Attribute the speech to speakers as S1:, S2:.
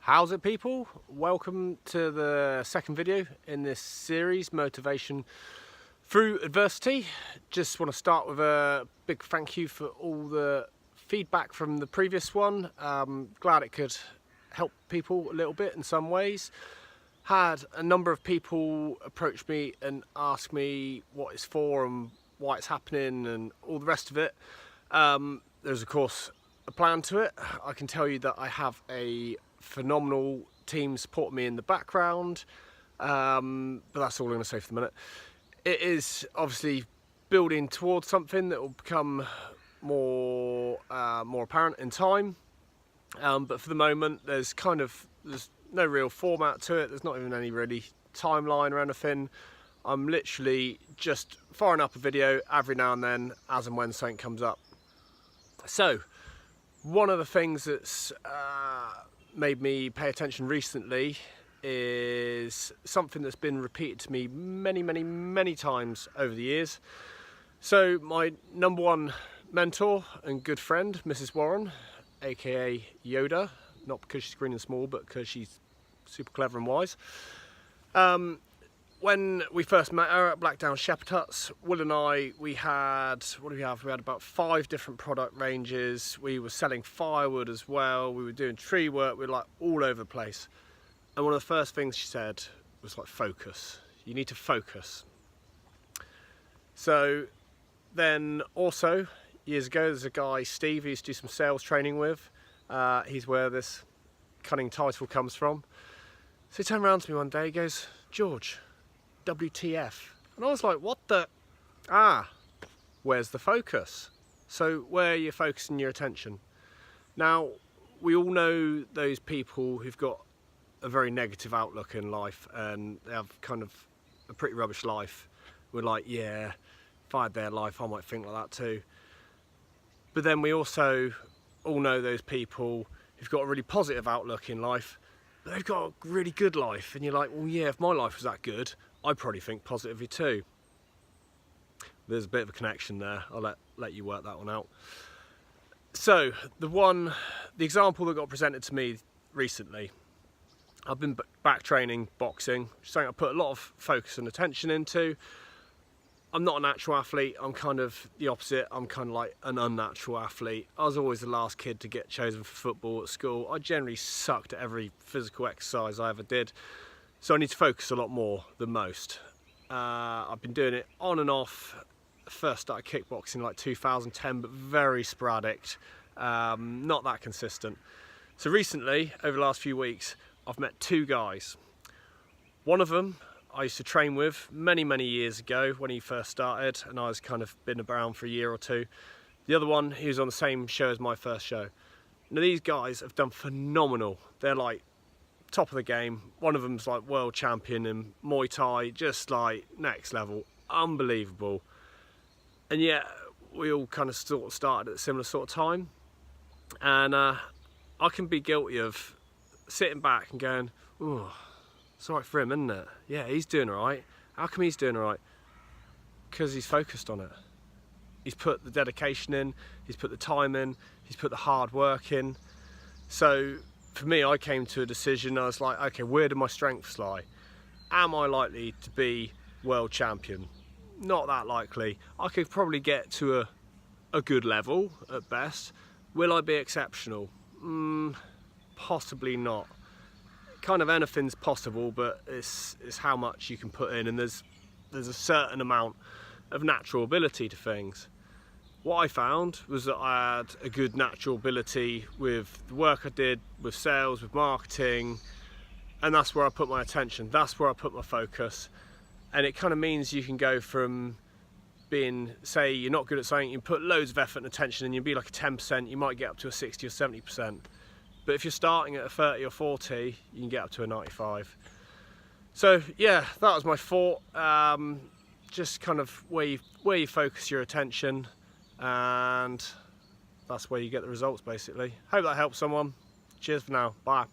S1: How's it, people? Welcome to the second video in this series, Motivation Through Adversity. Just want to start with a big thank you for all the feedback from the previous one. Glad it could help people a little bit in some ways. Had a number of people approach me and ask me what it's for and why it's happening and all the rest of it. There's of course a plan to it. I can tell you that I have a phenomenal team supporting me in the background, but that's all I'm going to say for the minute. It is obviously building towards something that will become more apparent in time, but for the moment there's no real format to it. There's not even any really timeline or anything. I'm literally just firing up a video every now and then as and when something comes up. So one of the things that's made me pay attention recently is something that's been repeated to me many times over the years. So my number one mentor and good friend, Mrs. Warren, aka Yoda, not because she's green and small, but because she's super clever and wise. When we first met her at Blackdown Shepherd Huts, Will and I, we had about 5 different product ranges. We were selling firewood as well. We were doing tree work. We were like all over the place. And one of the first things she said was like, focus. You need to focus. So then also, years ago, there's a guy, Steve, who used to do some sales training with. He's where this cunning title comes from. So he turned around to me one day, he goes, "George, WTF?" And I was like, what the? Where's the focus? So where are you focusing your attention? Now, we all know those people who've got a very negative outlook in life and they have kind of a pretty rubbish life. We're like, yeah, if I had their life, I might think like that too. But then we also all know those people who've got a really positive outlook in life, but they've got a really good life. And you're like, well, yeah, if my life was that good, I'd probably think positively too. There's a bit of a connection there. I'll let you work that one out. So the example that got presented to me recently, I've been back training boxing, which is something I put a lot of focus and attention into. I'm not a natural athlete. I'm kind of the opposite. I'm kind of like an unnatural athlete. I was always the last kid to get chosen for football at school. I generally sucked at every physical exercise I ever did. So I need to focus a lot more than most. I've been doing it on and off. First started kickboxing like 2010, but very sporadic, not that consistent. So recently, over the last few weeks, I've met 2 guys. One of them I used to train with many years ago when he first started, and I was kind of been around for a year or 2. The other one, he was on the same show as my first show. Now these guys have done phenomenal. They're like top of the game. One of them's like world champion in Muay Thai, just like next level, unbelievable. And yet we all kind of sort of started at a similar sort of time, and I can be guilty of sitting back and going, oh, it's alright for him, isn't it? Yeah, he's doing alright. How come he's doing alright? Because he's focused on it. He's put the dedication in, he's put the time in, he's put the hard work in. So for me, I came to a decision. I was like, okay, where do my strengths lie? Am I likely to be world champion? Not that likely. I could probably get to a good level at best. Will I be exceptional? Possibly not. Kind of anything's possible, but it's how much you can put in, and there's a certain amount of natural ability to things. What I found was that I had a good natural ability with the work I did, with sales, with marketing, and that's where I put my attention, that's where I put my focus. And it kind of means you can go from being, say you're not good at something, you put loads of effort and attention and you'll be like a 10%, you might get up to a 60 or 70%. But if you're starting at a 30 or 40, you can get up to a 95. So yeah, that was my thought. Just kind of where you focus your attention, and that's where you get the results basically. Hope that helps someone. Cheers for now. Bye.